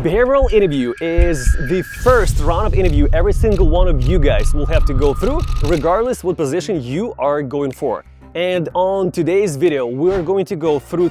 Behavioral interview is the first round of interview every single one of you guys will have to go through, regardless what position you are going for. And on today's video, we're going to go through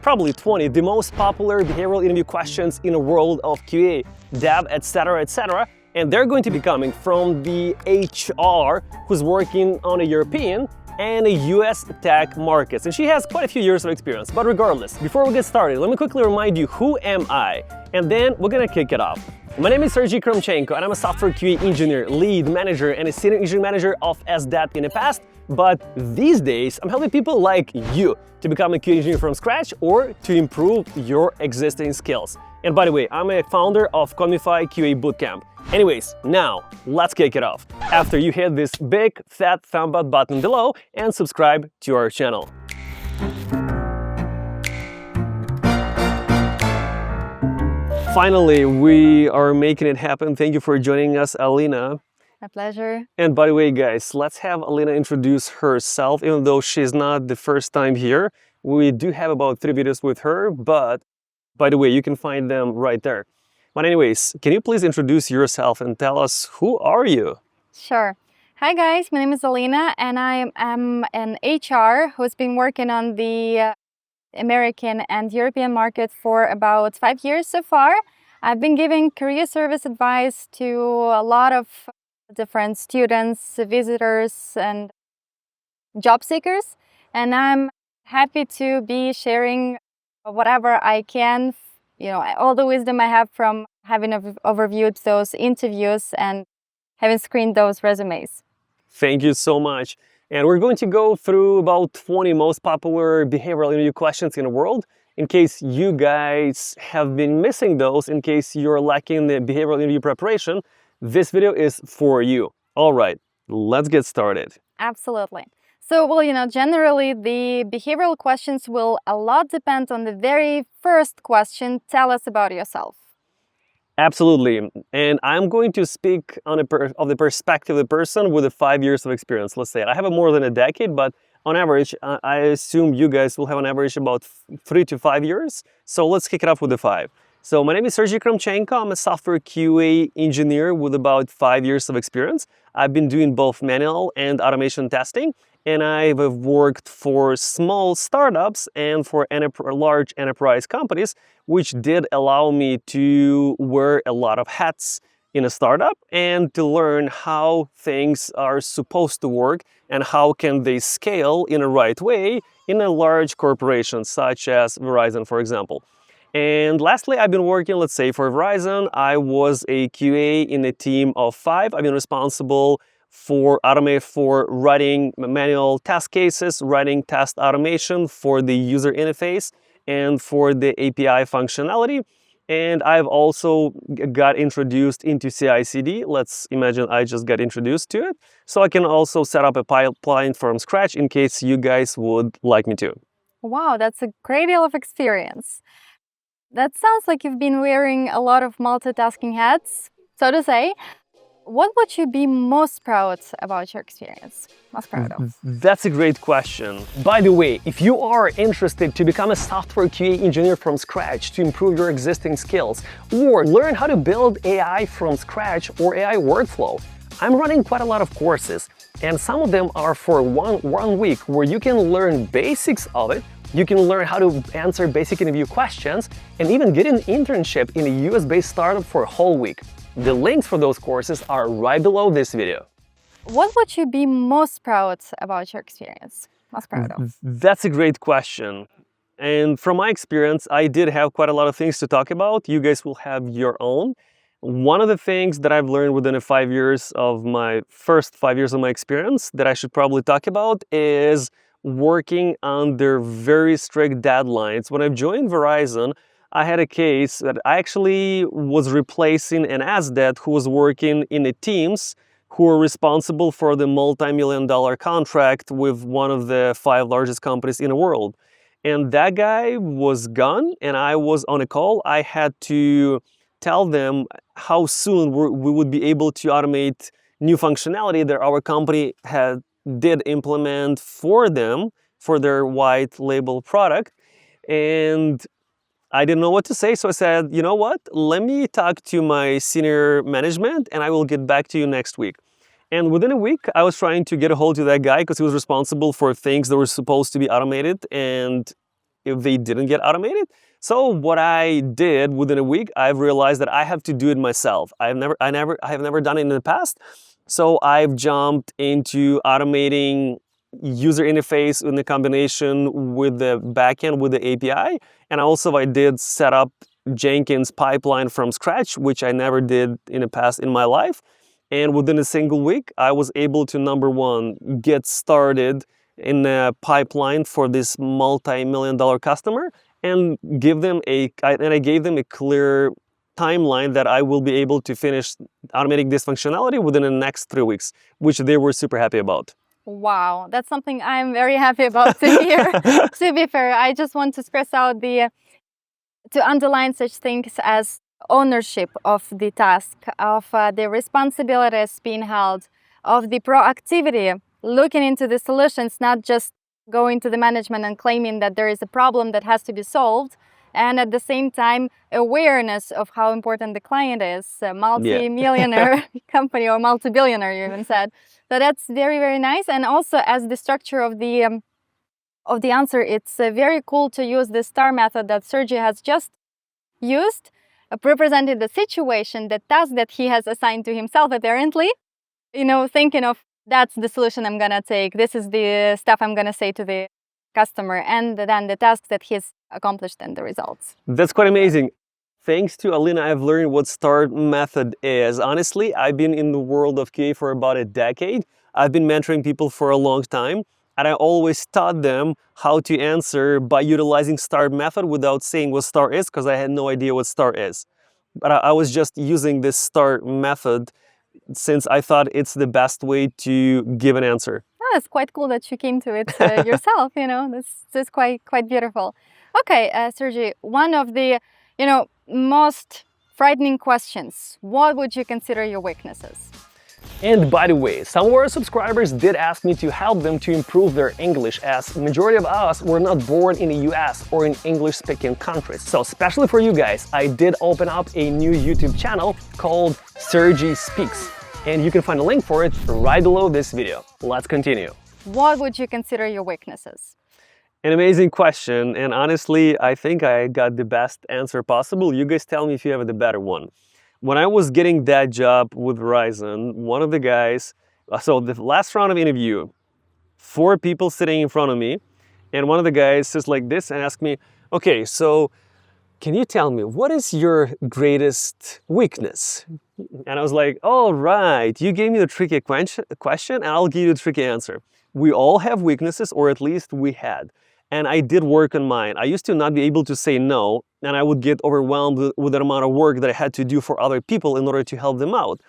probably 20, the most popular behavioral interview questions in the world of QA, dev, etc. And they're going to be coming from the HR who's working on a European and a US tech markets. And she has quite a few years of experience. But regardless, before we get started, let me quickly remind you, who am I? And then we're gonna kick it off. My name is Sergey Kromchenko, and I'm a software QA engineer, lead manager, and a senior engineering manager of SDET in the past. But these days, I'm helping people like you to become a QA engineer from scratch or to improve your existing skills. And by the way, I'm a founder of Comify QA Bootcamp. Anyways, now let's kick it off. After you hit this big fat thumb up button below and subscribe to our channel. Finally, we are making it happen. Thank you for joining us, Alina. My pleasure. And by the way, guys, let's have Alina introduce herself, even though she's not the first time here. We do have about 3 videos with her, but by the way, you can find them right there. But anyways, can you please introduce yourself and tell us, who are you? Sure. Hi guys, my name is Alina, and I am an HR who's been working on the American and European market for about 5 years so far. I've been giving career service advice to a lot of different students, visitors, and job seekers, and I'm happy to be sharing whatever I can, all the wisdom I have from having overviewed those interviews and having screened those resumes. Thank you so much. And we're going to go through about 20 most popular behavioral interview questions in the world. In case you guys have been missing those, in case you're lacking the behavioral interview preparation, this video is for you. All right, let's get started. Absolutely. So, generally the behavioral questions will a lot depend on the very first question. Tell us about yourself. Absolutely. And I'm going to speak on the perspective of the person with 5 years of experience. Let's say I have more than a decade, but on average, I assume you guys will have an average about 3 to 5 years. So let's kick it off with the 5. So my name is Sergey Kromchenko. I'm a software QA engineer with about 5 years of experience. I've been doing both manual and automation testing, and I've worked for small startups and for large enterprise companies, which did allow me to wear a lot of hats in a startup and to learn how things are supposed to work and how can they scale in a right way in a large corporation such as Verizon, for example. And lastly, I've been working, let's say, for Verizon. I was a QA in a team of 5. I've been responsible for writing manual test cases, writing test automation for the user interface and for the API functionality. And I've also got introduced into CI/CD. Let's imagine I just got introduced to it. So I can also set up a pipeline from scratch in case you guys would like me to. Wow, that's a great deal of experience. That sounds like you've been wearing a lot of multitasking hats, so to say. What would you be most proud about your experience? Most proud of? That's a great question. By the way, if you are interested to become a software QA engineer from scratch to improve your existing skills, or learn how to build AI from scratch or AI workflow, I'm running quite a lot of courses, and some of them are for one week where you can learn basics of it. You can learn how to answer basic interview questions and even get an internship in a US-based startup for a whole week. The links for those courses are right below this video. What would you be most proud about your experience? Most proud of? That's a great question. And from my experience, I did have quite a lot of things to talk about. You guys will have your own. One of the things that I've learned within the 5 years of my first 5 years of my experience that I should probably talk about is working under very strict deadlines. When I joined Verizon, I had a case that I actually was replacing an SDET who was working in the teams who were responsible for the multi-million-dollar contract with one of the 5 largest companies in the world. And that guy was gone, and I was on a call. I had to tell them how soon we would be able to automate new functionality that our company did implement for them, for their white label product. And I didn't know what to say, so I said, you know what? Let me talk to my senior management and I will get back to you next week. And within a week, I was trying to get a hold of that guy because he was responsible for things that were supposed to be automated, and if they didn't get automated. So what I did within a week, I've realized that I have to do it myself. I have never done it in the past. So I've jumped into automating user interface in the combination with the backend with the API. And also I did set up Jenkins pipeline from scratch, which I never did in the past in my life. And within a single week, I was able to, number one, get started in a pipeline for this multi-million-dollar customer and I gave them a clear timeline that I will be able to finish automating this functionality within the next 3 weeks, which they were super happy about. Wow, that's something I'm very happy about to hear. To be fair, I just want to stress out to underline such things as ownership of the task, of the responsibilities being held, of the proactivity, looking into the solutions, not just going to the management and claiming that there is a problem that has to be solved, and at the same time, awareness of how important the client is, a multi-millionaire company or multi-billionaire, you even said. So that's very, very nice. And also, as the structure of the answer, it's very cool to use the STAR method that Sergey has just used, represented the situation, the task that he has assigned to himself, apparently, thinking of that's the solution I'm gonna take, this is the stuff I'm gonna say to the customer, and then the tasks that he's accomplished and the results. That's quite amazing. Thanks to Alina, I've learned what STAR method is. Honestly, I've been in the world of QA for about a decade. I've been mentoring people for a long time, and I always taught them how to answer by utilizing STAR method without saying what STAR is, because I had no idea what STAR is. But I was just using this STAR method since I thought it's the best way to give an answer. Oh, it's quite cool that you came to it yourself, That's quite beautiful. Okay, Sergey, one of the, most frightening questions, what would you consider your weaknesses? And by the way, some of our subscribers did ask me to help them to improve their English, as the majority of us were not born in the US or in English-speaking countries. So especially for you guys, I did open up a new YouTube channel called Sergey Speaks. And you can find a link for it right below this video. Let's continue. What would you consider your weaknesses? An amazing question, and honestly, I think I got the best answer possible. You guys tell me if you have the better one. When I was getting that job with Verizon, one of the guys, so the last round of interview, 4 people sitting in front of me, and one of the guys sits like this and asks me, okay, so can you tell me, what is your greatest weakness? And I was like, all right, you gave me the tricky question, and I'll give you the tricky answer. We all have weaknesses, or at least we had. And I did work on mine. I used to not be able to say no, and I would get overwhelmed with the amount of work that I had to do for other people in order to help them out.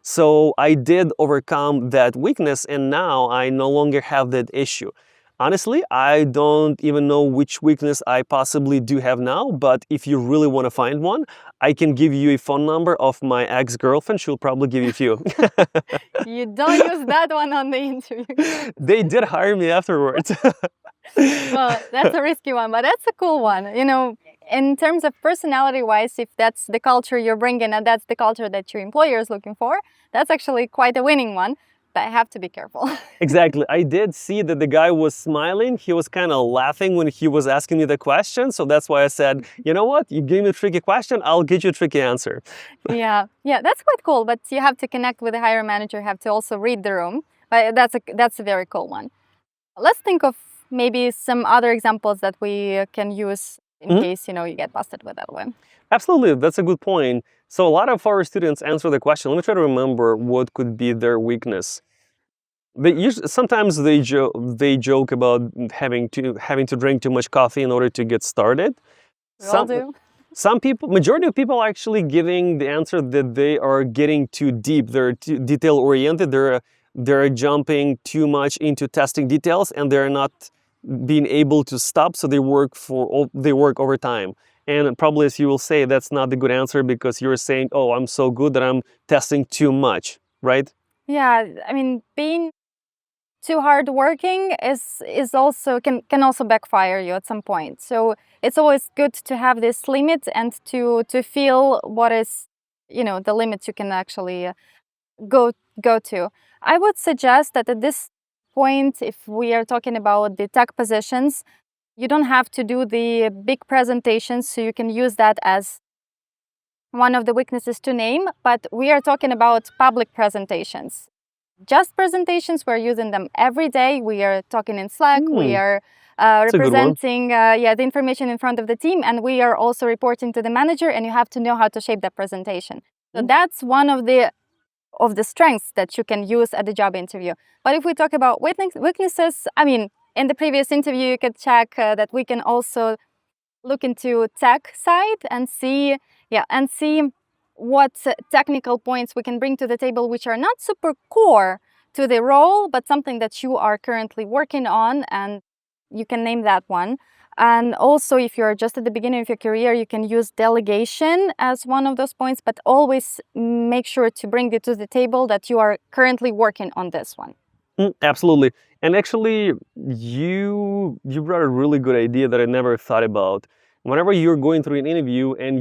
So I did overcome that weakness, and now I no longer have that issue. Honestly, I don't even know which weakness I possibly do have now, but if you really want to find one, I can give you a phone number of my ex-girlfriend. She'll probably give you a few. You don't use that one on the interview. They did hire me afterwards. Well, that's a risky one, but that's a cool one. In terms of personality-wise, if that's the culture you're bringing and that's the culture that your employer is looking for, that's actually quite a winning one. But I have to be careful. Exactly. I did see that the guy was smiling. He was kind of laughing when he was asking me the question. So that's why I said, you know what? You gave me a tricky question. I'll get you a tricky answer. Yeah, that's quite cool. But you have to connect with the hiring manager. You have to also read the room. But that's a very cool one. Let's think of maybe some other examples that we can use in case, you get busted with that one. Absolutely. That's a good point. So a lot of our students answer the question. Let me try to remember what could be their weakness. Sometimes they joke about having to drink too much coffee in order to get started. We all do. Some people, majority of people are actually giving the answer that they are getting too deep. They're too detail oriented. They're jumping too much into testing details, and they're not being able to stop. So they work overtime. And probably, as you will say, that's not the good answer, because you're saying, oh, I'm so good that I'm testing too much, right? Yeah, I mean, being too hardworking is also can also backfire you at some point. So it's always good to have this limit and to feel what is, the limits you can actually go to. I would suggest that at this point, if we are talking about the tech positions, you don't have to do the big presentations, so you can use that as one of the weaknesses to name, but we are talking about public presentations. Just presentations, we're using them every day. We are talking in Slack, we are representing the information in front of the team, and we are also reporting to the manager, and you have to know how to shape that presentation. So that's one of the strengths that you can use at the job interview. But if we talk about weaknesses, I mean, in the previous interview, you could check that we can also look into tech side and see what technical points we can bring to the table, which are not super core to the role, but something that you are currently working on, and you can name that one. And also, if you're just at the beginning of your career, you can use delegation as one of those points, but always make sure to bring it to the table that you are currently working on this one. Absolutely. And actually, you brought a really good idea that I never thought about. Whenever you're going through an interview and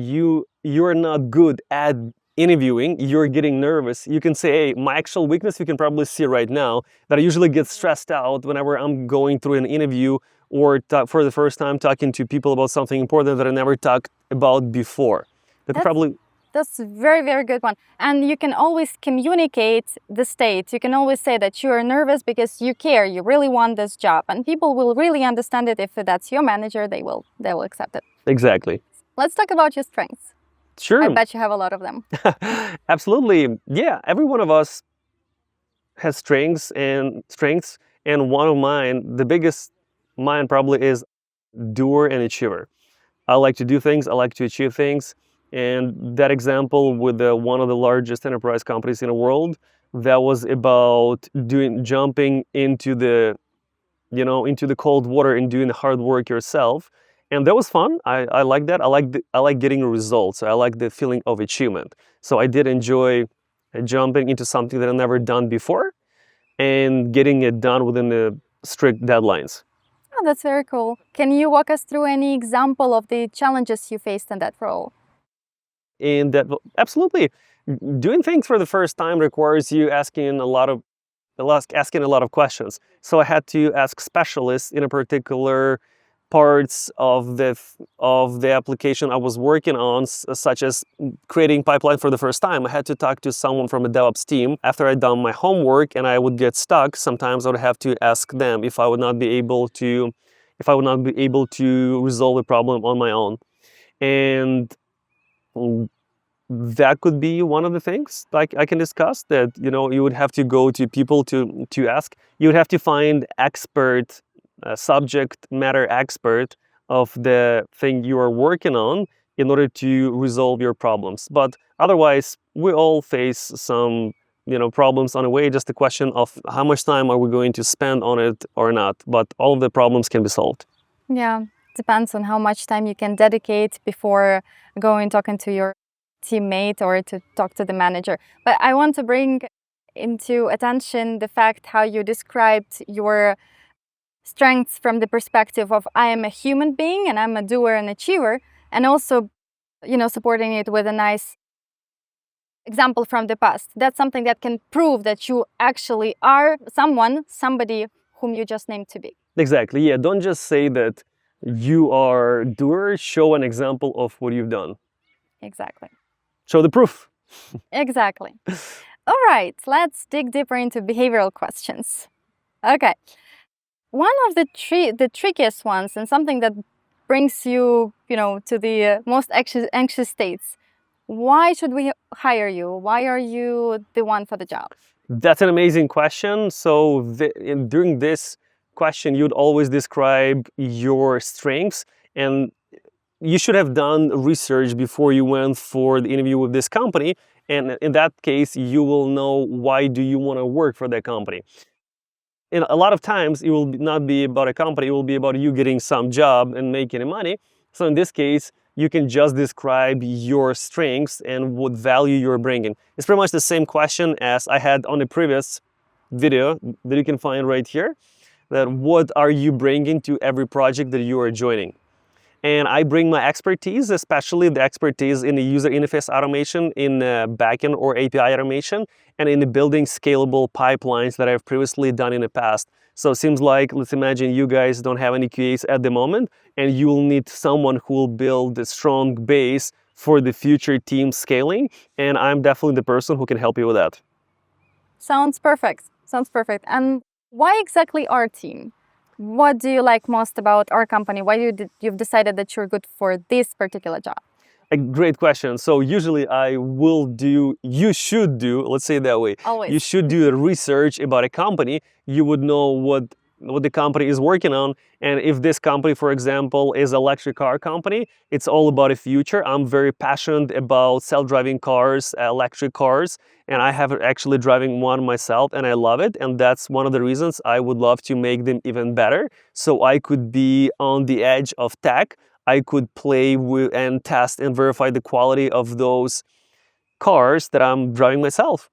you're not good at interviewing, you're getting nervous, you can say, hey, my actual weakness you can probably see right now, that I usually get stressed out whenever I'm going through an interview or for the first time talking to people about something important that I never talked about before. That's a very, very good one. And you can always communicate the state. You can always say that you are nervous because you care, you really want this job. And people will really understand it. If that's your manager, they will accept it. Exactly. Let's talk about your strengths. Sure. I bet you have a lot of them. Absolutely. Yeah, every one of us has strengths, and one of mine, the biggest mine probably is doer and achiever. I like to do things, I like to achieve things. And that example with one of the largest enterprise companies in the world, that was about jumping into the cold water and doing the hard work yourself. And that was fun. I like that. I like getting results. I like the feeling of achievement. So I did enjoy jumping into something that I've never done before and getting it done within the strict deadlines. Oh, that's very cool. Can you walk us through any example of the challenges you faced in that role? And that, absolutely, doing things for the first time requires you asking a lot of questions. So I had to ask specialists in a particular parts of the application I was working on, such as creating pipeline for the first time. I had to talk to someone from a DevOps team after I'd done my homework, and I would get stuck. Sometimes I would have to ask them if I would not be able to resolve the problem on my own. And that could be one of the things like I can discuss, that you would have to go to people to ask. You would have to find subject matter expert of the thing you are working on in order to resolve your problems. But otherwise, we all face some problems on the way. Just a question of how much time are we going to spend on it or not. But all of the problems can be solved. Yeah, depends on how much time you can dedicate before talking to your teammate or to talk to the manager. But I want to bring into attention the fact how you described your strengths from the perspective of I am a human being and I'm a doer and achiever, and also supporting it with a nice example from the past. That's something that can prove that you actually are somebody whom you just named to be. Exactly. Yeah, don't just say that you are a doer, show an example of what you've done. Exactly. Show the proof. Exactly. All right, let's dig deeper into behavioral questions. Okay. One of the trickiest ones, and something that brings you, to the most anxious states. Why should we hire you? Why are you the one for the job? That's an amazing question. So during this question, you'd always describe your strengths, and you should have done research before you went for the interview with this company. And in that case, you will know why do you want to work for that company. And a lot of times, it will not be about a company, it will be about you getting some job and making money. So in this case, you can just describe your strengths and what value you're bringing. It's pretty much the same question as I had on the previous video that you can find right here, that what are you bringing to every project that you are joining. And I bring my expertise, especially the expertise in the user interface automation, in backend or API automation, and in the building scalable pipelines that I've previously done in the past. So it seems like, let's imagine you guys don't have any QAs at the moment, and you will need someone who will build a strong base for the future team scaling, and I'm definitely the person who can help you with that. Sounds perfect. Sounds perfect. And why exactly our team? What do you like most about our company? Why you've decided that you're good for this particular job? A great question. So usually you should do, let's say it that way. Always. You should do the research about a company. You would know what the company is working on. And if this company, for example, is an electric car company, it's all about the future. I'm very passionate about self-driving cars, electric cars, and I have actually driving one myself and I love it. And that's one of the reasons I would love to make them even better. So I could be on the edge of tech. I could play with and test and verify the quality of those cars that I'm driving myself.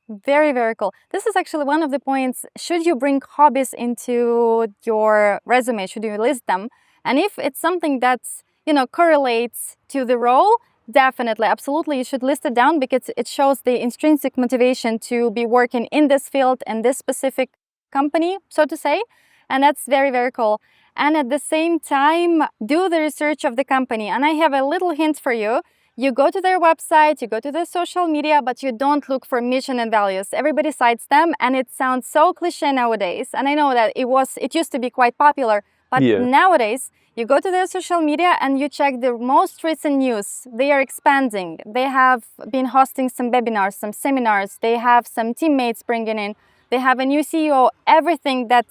Very, very cool. This is actually one of the points. Should you bring hobbies into your resume? Should you list them? And if it's something that's, correlates to the role, definitely, absolutely, you should list it down because it shows the intrinsic motivation to be working in this field and this specific company, so to say. And that's very, very cool. And at the same time, do the research of the company. And I have a little hint for you. You go to their website, you go to their social media, but you don't look for mission and values. Everybody cites them, and it sounds so cliche nowadays. And I know that it used to be quite popular, but nowadays, you go to their social media and you check the most recent news. They are expanding. They have been hosting some webinars, some seminars. They have some teammates bringing in. They have a new CEO, everything that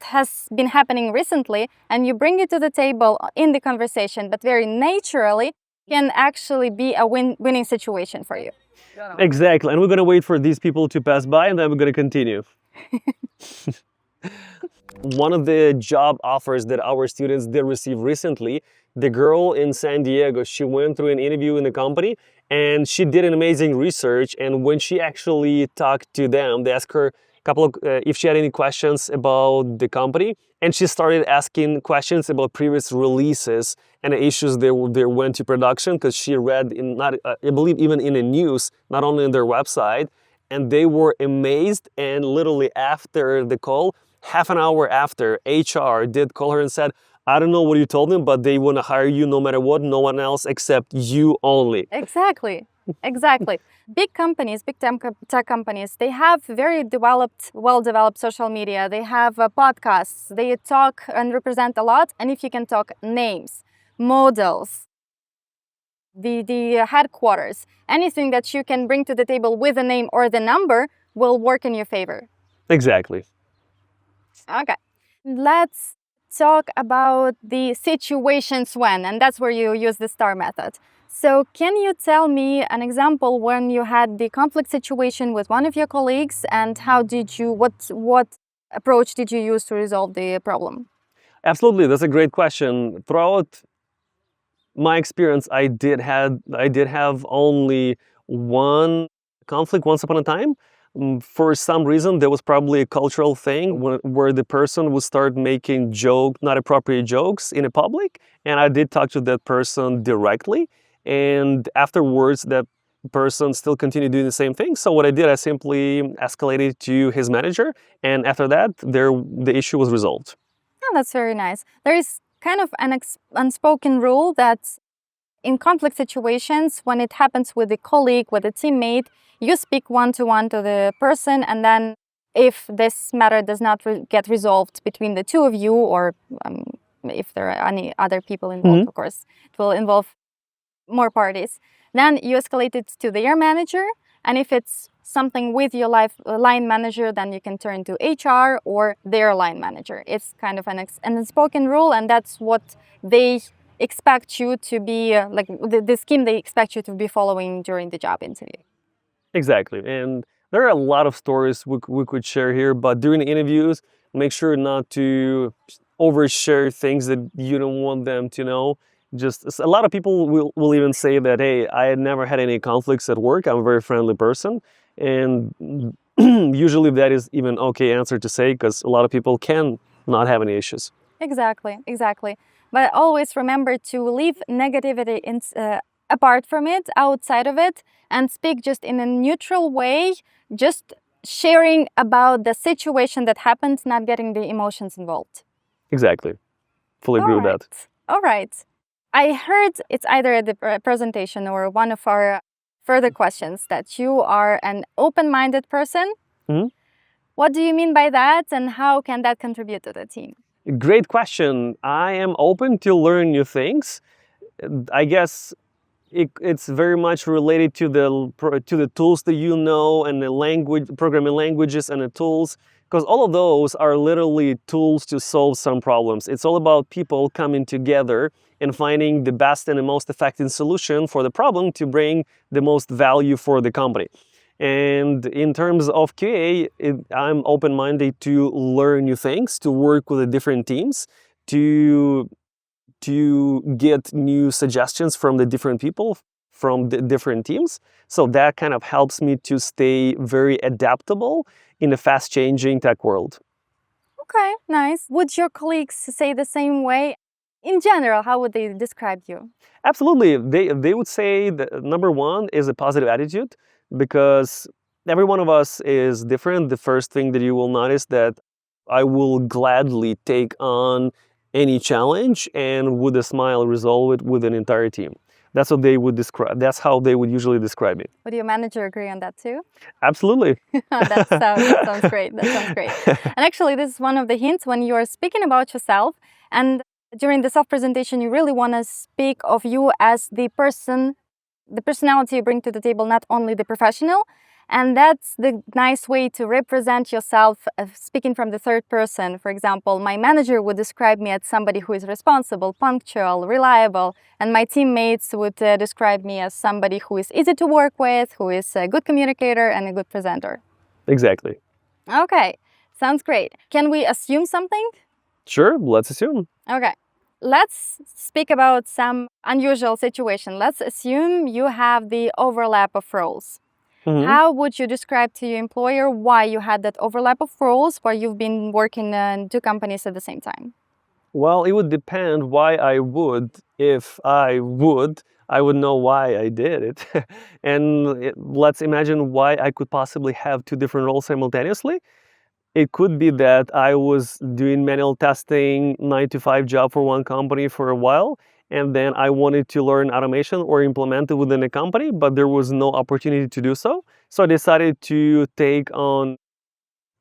has been happening recently, and you bring it to the table in the conversation, but very naturally, can actually be a winning situation for you. Exactly. And we're going to wait for these people to pass by and then we're going to continue. One of the job offers that our students did receive recently, the girl in San Diego, she went through an interview in the company and she did an amazing research. And when she actually talked to them, they asked her if she had any questions about the company, and she started asking questions about previous releases and the issues they went to production, because she read I believe even in the news, not only in their website, and they were amazed. And literally after the call, half an hour after, HR did call her and said, I don't know what you told them, but they want to hire you no matter what, no one else except you only. Exactly. Big companies, big tech companies, they have very well-developed social media. They have podcasts. They talk and represent a lot. And if you can talk names, models, the headquarters, anything that you can bring to the table with a name or the number will work in your favor. Exactly. Okay. Let's talk about the situations when, and that's where you use the STAR method. So can you tell me an example when you had the conflict situation with one of your colleagues, and what approach did you use to resolve the problem? Absolutely, that's a great question. Throughout my experience, I did have only one conflict once upon a time. For some reason, there was probably a cultural thing where the person would start making not appropriate jokes in a public, and I did talk to that person directly. And afterwards, that person still continued doing the same thing. So what I did, I simply escalated to his manager, and after that, the issue was resolved. Oh, that's very nice. There is kind of an unspoken rule that in conflict situations, when it happens with a colleague, with a teammate, you speak one-to-one to the person, and then if this matter does not get resolved between the two of you, or if there are any other people involved, of course, it will involve more parties, then you escalate it to their manager. And if it's something with your line manager, then you can turn to HR or their line manager. It's kind of an unspoken rule, and that's what they expect you to be, like the scheme they expect you to be following during the job interview. Exactly. And there are a lot of stories we could share here, but during the interviews, make sure not to overshare things that you don't want them to know. Just a lot of people will even say that, hey, I had never had any conflicts at work. I'm a very friendly person. And usually that is even okay answer to say, because a lot of people can not have any issues. Exactly, exactly. But always remember to leave negativity apart from it, outside of it, and speak just in a neutral way, just sharing about the situation that happened, not getting the emotions involved. Exactly. Fully agree with that. All right. I heard it's either at the presentation or one of our further questions that you are an open-minded person. Mhm. What do you mean by that, and how can that contribute to the team? Great question. I am open to learn new things. I guess it's very much related to the tools that you know, and the language, programming languages and the tools, because all of those are literally tools to solve some problems. It's all about people coming together and finding the best and the most effective solution for the problem to bring the most value for the company. And in terms of QA, I'm open-minded to learn new things, to work with the different teams, to get new suggestions from the different people from the different teams. So that kind of helps me to stay very adaptable in a fast-changing tech world. Okay, nice. Would your colleagues say the same way? In general, how would they describe you? Absolutely. They would say that number one is a positive attitude, because every one of us is different. The first thing that you will notice that I will gladly take on any challenge and with a smile resolve it with an entire team. That's what they would describe. That's how they would usually describe me. Would your manager agree on that too? Absolutely. That sounds great. That sounds great. And actually, this is one of the hints when you are speaking about yourself. And during the self-presentation, you really want to speak of you as the person, the personality you bring to the table, not only the professional. And that's the nice way to represent yourself, speaking from the third person. For example, my manager would describe me as somebody who is responsible, punctual, reliable, and my teammates would describe me as somebody who is easy to work with, who is a good communicator and a good presenter. Exactly. Okay, sounds great. Can we assume something? Sure, let's assume. Okay. Let's speak about some unusual situation. Let's assume you have the overlap of roles. Mhm. How would you describe to your employer why you had that overlap of roles where you've been working in two companies at the same time? Well, it would depend why I would. If I would know why I did it. Let's imagine why I could possibly have two different roles simultaneously. It could be that I was doing manual testing, 9 to 5 job for one company for a while, and then I wanted to learn automation or implement it within a company, but there was no opportunity to do so. So I decided to take on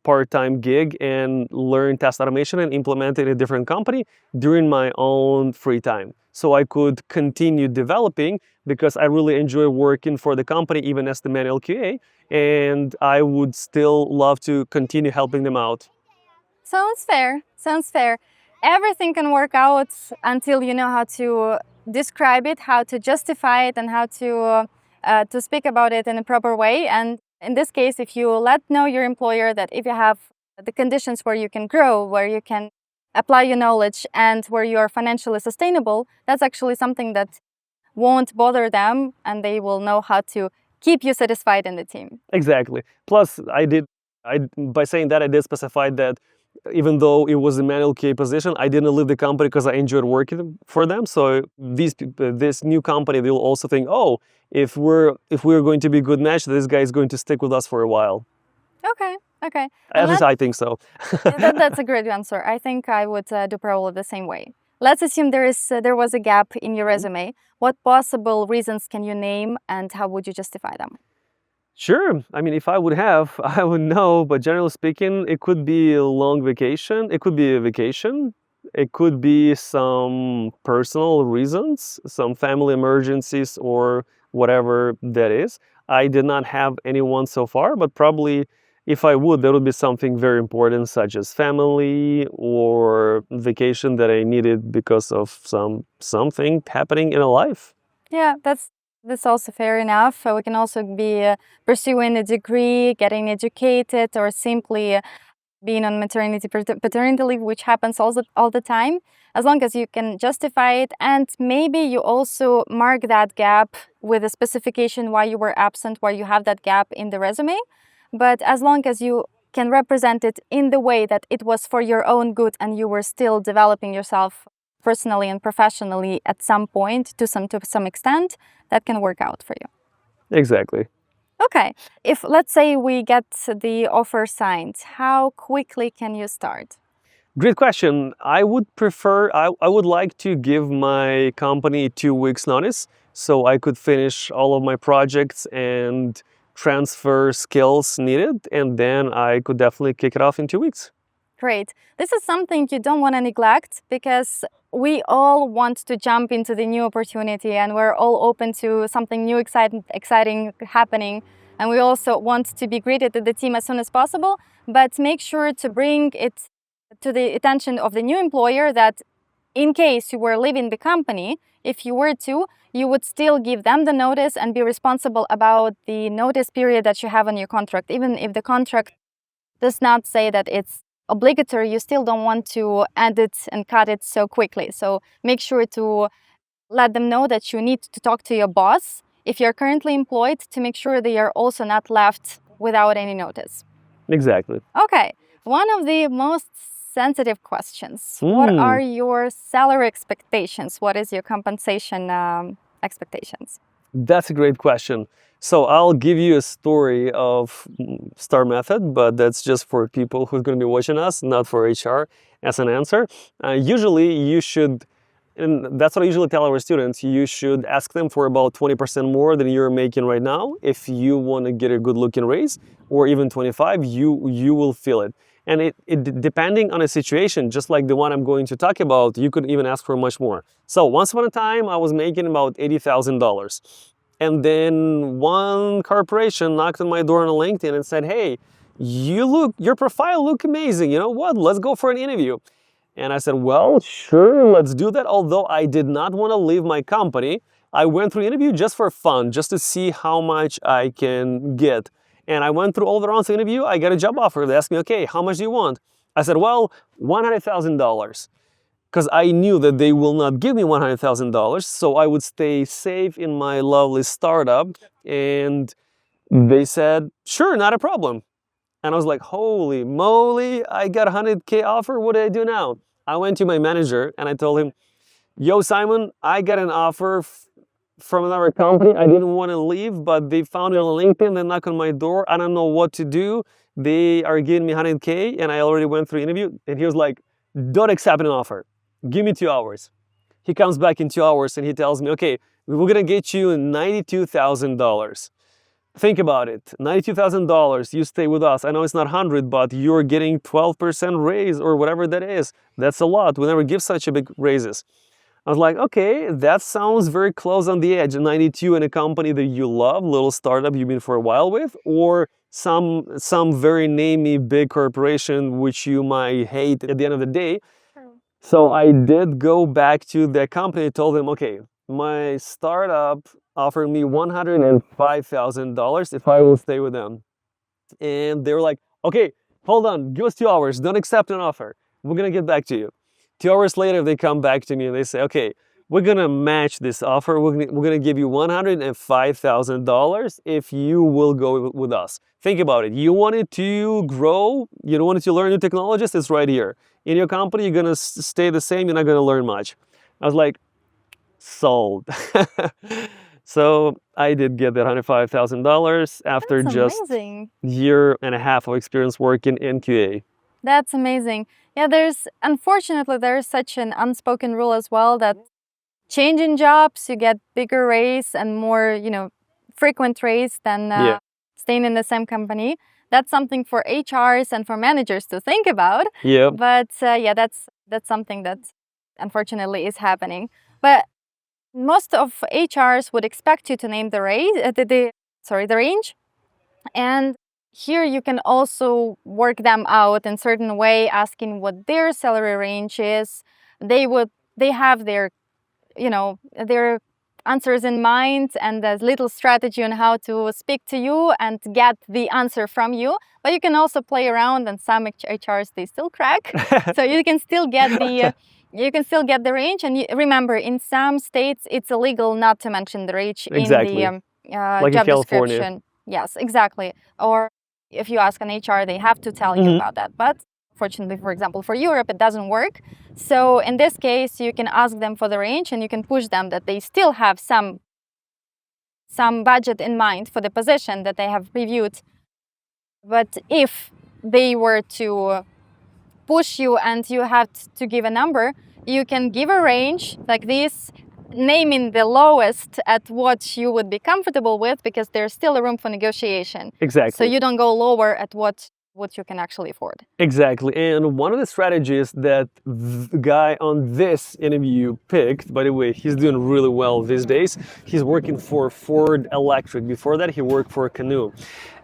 part-time gig and learn test automation and implement it in a different company during my own free time. So I could continue developing, because I really enjoy working for the company even as the manual QA, and I would still love to continue helping them out. Sounds fair. Sounds fair. Everything can work out until you know how to describe it, how to justify it, and how to speak about it in a proper way. And in this case, if you let know your employer that if you have the conditions where you can grow, where you can apply your knowledge, and where you are financially sustainable, that's actually something that won't bother them, and they will know how to keep you satisfied in the team. Exactly. Plus, by saying that, I did specify that even though it was a manual QA position, I didn't leave the company because I enjoyed working for them. So this new company, they'll also think, oh, if we're going to be a good match, this guy is going to stick with us for a while. Okay, okay. At least I think so. That's a great answer. I think I would do probably the same way. Let's assume there was a gap in your resume. What possible reasons can you name, and how would you justify them? Sure. I mean, if I would have, I would know. But generally speaking, it could be a long vacation. It could be a vacation. It could be some personal reasons, some family emergencies, or whatever that is. I did not have anyone so far, but probably if I would, there would be something very important, such as family or vacation that I needed because of something happening in a life. Yeah, that's also fair enough. We can also be pursuing a degree, getting educated, or simply being on maternity, paternity leave, which happens all the time. As long as you can justify it, and maybe you also mark that gap with a specification why you were absent, why you have that gap in the resume. but as long as you can represent it in the way that it was for your own good and you were still developing yourself personally and professionally at some point to some extent, that can work out for you. Exactly. Okay, if let's say we get the offer signed, how quickly can you start? Great question. I would prefer, I would like to give my company 2 weeks notice so I could finish all of my projects and transfer skills needed, and then I could definitely kick it off in 2 weeks. Great. This is something you don't want to neglect because we all want to jump into the new opportunity and we're all open to something new, exciting happening. And we also want to be greeted to the team as soon as possible, but make sure to bring it to the attention of the new employer that in case you were leaving the company, if you were to, you would still give them the notice and be responsible about the notice period that you have on your contract. Even if the contract does not say that it's obligatory, you still don't want to add it and cut it so quickly. So make sure to let them know that you need to talk to your boss if you're currently employed to make sure they are also not left without any notice. Exactly. Okay, one of the most sensitive questions. What are your salary expectations? What is your compensation expectations? That's a great question. So I'll give you a story of STAR method, but that's just for people who's going to be watching us, not for HR as an answer. Usually you should, and that's what I usually tell our students, you should ask them for about 20% more than you're making right now. If you want to get a good looking raise, or even 25, you will feel it. And it depending on a situation, just like the one I'm going to talk about, you could even ask for much more. So once upon a time, I was making about $80,000. And then one corporation knocked on my door on LinkedIn and said, hey, your profile look amazing. You know what? Let's go for an interview. And I said, well, sure, let's do that. Although I did not want to leave my company, I went through the interview just for fun, just to see how much I can get. And I went through all the rounds of interview. I got a job offer. They asked me, okay, how much do you want? I said, well, $100,000. Because I knew that they will not give me $100,000. So I would stay safe in my lovely startup. And they said, sure, not a problem. And I was like, holy moly, I got a 100K offer. What do I do now? I went to my manager and I told him, yo, Simon, I got an offer from another company. I didn't want to leave, but they found it on LinkedIn. They knocked on my door. I don't know what to do. They are giving me 100K and I already went through interview. And he was like, don't accept an offer. Give me 2 hours. He comes back in 2 hours and he tells me, okay, we're going to get you $92,000. Think about it, $92,000, you stay with us. I know it's not 100, but you're getting 12% raise or whatever that is. That's a lot. We never give such a big raises. I was like, okay, that sounds very close on the edge. 92 in a company that you love, little startup you've been for a while with, or some very namey big corporation which you might hate at the end of the day. So I did go back to the company, told them, okay, my startup offered me $105,000 if I will stay with them. And they were like, okay, hold on, give us 2 hours, don't accept an offer. We're gonna get back to you. 2 hours later, they come back to me and they say, okay, we're gonna match this offer. We're gonna give you $105,000 if you will go with us. Think about it. You wanted to grow, you wanted to learn new technologies, it's right here. In your company, you're gonna stay the same, you're not gonna learn much. I was like, sold. So I did get that $105,000 after just amazing. year and a half of experience working in QA. That's amazing. Yeah, unfortunately, there's such an unspoken rule as well that changing jobs, you get bigger raise and more, frequent raise than staying in the same company. That's something for HRs and for managers to think about. Yeah. But yeah, that's something that unfortunately is happening. But most of HRs would expect you to name the range. And here you can also work them out in certain way, asking what their salary range is. They have their answers in mind and a little strategy on how to speak to you and get the answer from you. But you can also play around, and some HRs, they still crack. So you can still get the range. And remember, in some states, it's illegal not to mention the range Exactly. in the Like job in California. description. Yes, exactly. Or if you ask an HR, they have to tell you about that. But fortunately, for example, for Europe, it doesn't work. So in this case, you can ask them for the range, and you can push them that they still have some budget in mind for the position that they have reviewed. But if they were to push you and you have to give a number, you can give a range like this, naming the lowest at what you would be comfortable with, because there's still a room for negotiation. Exactly. So you don't go lower at what you can actually afford. Exactly. And one of the strategies that the guy on this interview picked, by the way, he's doing really well these days. He's working for Ford Electric. Before that, he worked for Canoe.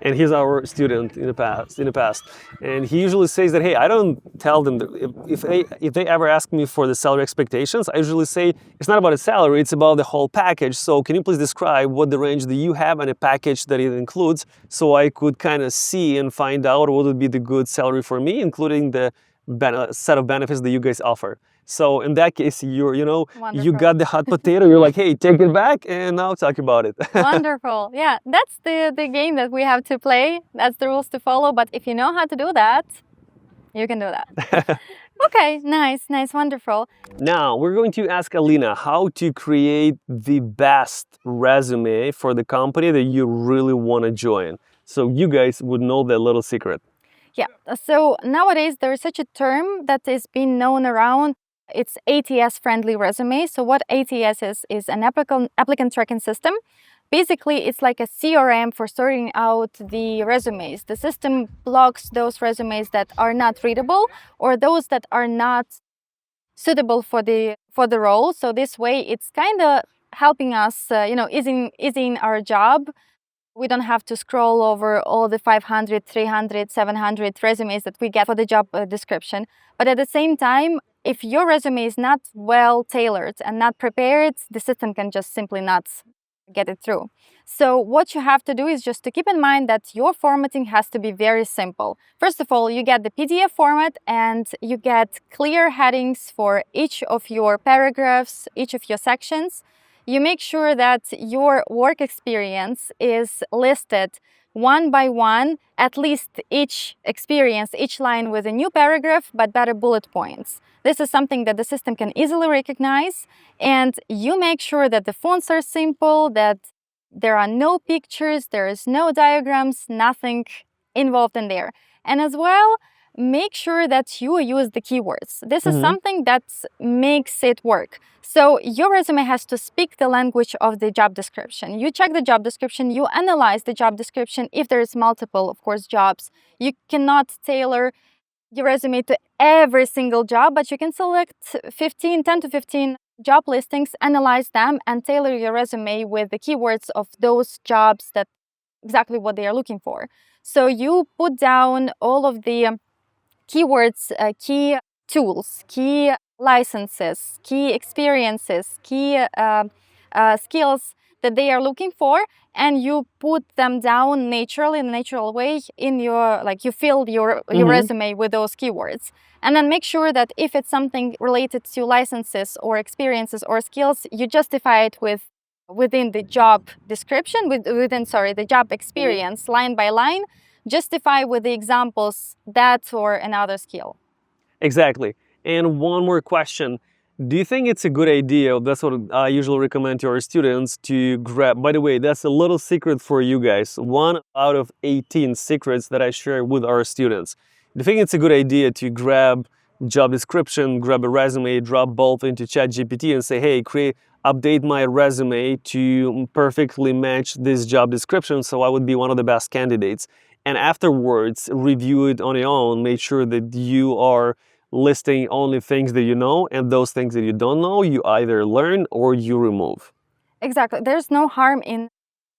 And he's our student in the past. And he usually says that, hey, I don't tell them that if they ever ask me for the salary expectations, I usually say it's not about the salary, it's about the whole package. So can you please describe what the range that you have and a package that it includes, so I could kind of see and find out what would be the good salary for me, including the set of benefits that you guys offer. So in that case, you got the hot potato, you're like, hey, take it back, and now talk about it. Wonderful. Yeah, that's the game that we have to play. That's the rules to follow. But if you know how to do that, you can do that. Okay, nice, wonderful. Now, we're going to ask Alina how to create the best resume for the company that you really want to join. So you guys would know that little secret. Yeah, so nowadays there is such a term that is being known around. It's ATS-friendly resume. So what ATS is an applicant tracking system. Basically, it's like a CRM for sorting out the resumes. The system blocks those resumes that are not readable or those that are not suitable for the role. So this way, it's kind of helping us, easing our job. We don't have to scroll over all the 500, 300, 700 resumes that we get for the job description. But at the same time, if your resume is not well tailored and not prepared, the system can just simply not get it through. So what you have to do is just to keep in mind that your formatting has to be very simple. First of all, you get the PDF format and you get clear headings for each of your paragraphs, each of your sections. You make sure that your work experience is listed one by one, at least each experience, each line with a new paragraph, but better bullet points. This is something that the system can easily recognize, and you make sure that the fonts are simple, that there are no pictures, there is no diagrams, nothing involved in there. And as well, make sure that you use the keywords. This is something that makes it work. So your resume has to speak the language of the job description. You check the job description, you analyze the job description. If there is multiple, of course, jobs, you cannot tailor your resume to every single job, but you can select 10 to 15 job listings, analyze them, and tailor your resume with the keywords of those jobs that exactly what they are looking for. So you put down all of the keywords, key tools, key licenses, key experiences, key skills that they are looking for, and you put them down naturally, in a natural way in your, you fill your resume with those keywords. And then make sure that if it's something related to licenses or experiences or skills, you justify it within the job description, within the job experience, line by line, justify with the examples that or another skill. Exactly. And one more question. Do you think it's a good idea, that's what I usually recommend to our students, to grab, by the way, that's a little secret for you guys, 1 out of 18 secrets that I share with our students. Do you think it's a good idea to grab job description, grab a resume, drop both into ChatGPT and say, hey, update my resume to perfectly match this job description so I would be one of the best candidates? And afterwards, review it on your own, make sure that you are listing only things that you know, and those things that you don't know, you either learn or you remove. Exactly. There's no harm in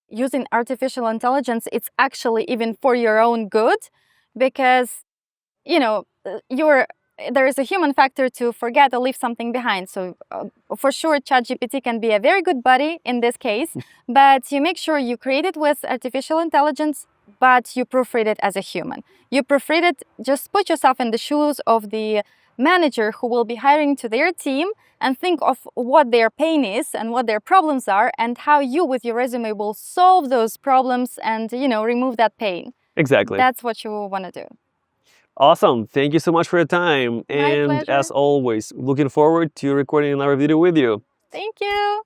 using artificial intelligence. It's actually even for your own good, because, there is a human factor to forget or leave something behind. So for sure, ChatGPT can be a very good buddy in this case, but you make sure you create it with artificial intelligence, but you proofread it as a human. You proofread it, just put yourself in the shoes of the manager who will be hiring to their team, and think of what their pain is and what their problems are, and how you with your resume will solve those problems and, remove that pain. Exactly. That's what you want to do. Awesome. Thank you so much for your time. My And pleasure. as always, looking forward to recording another video with you. Thank you.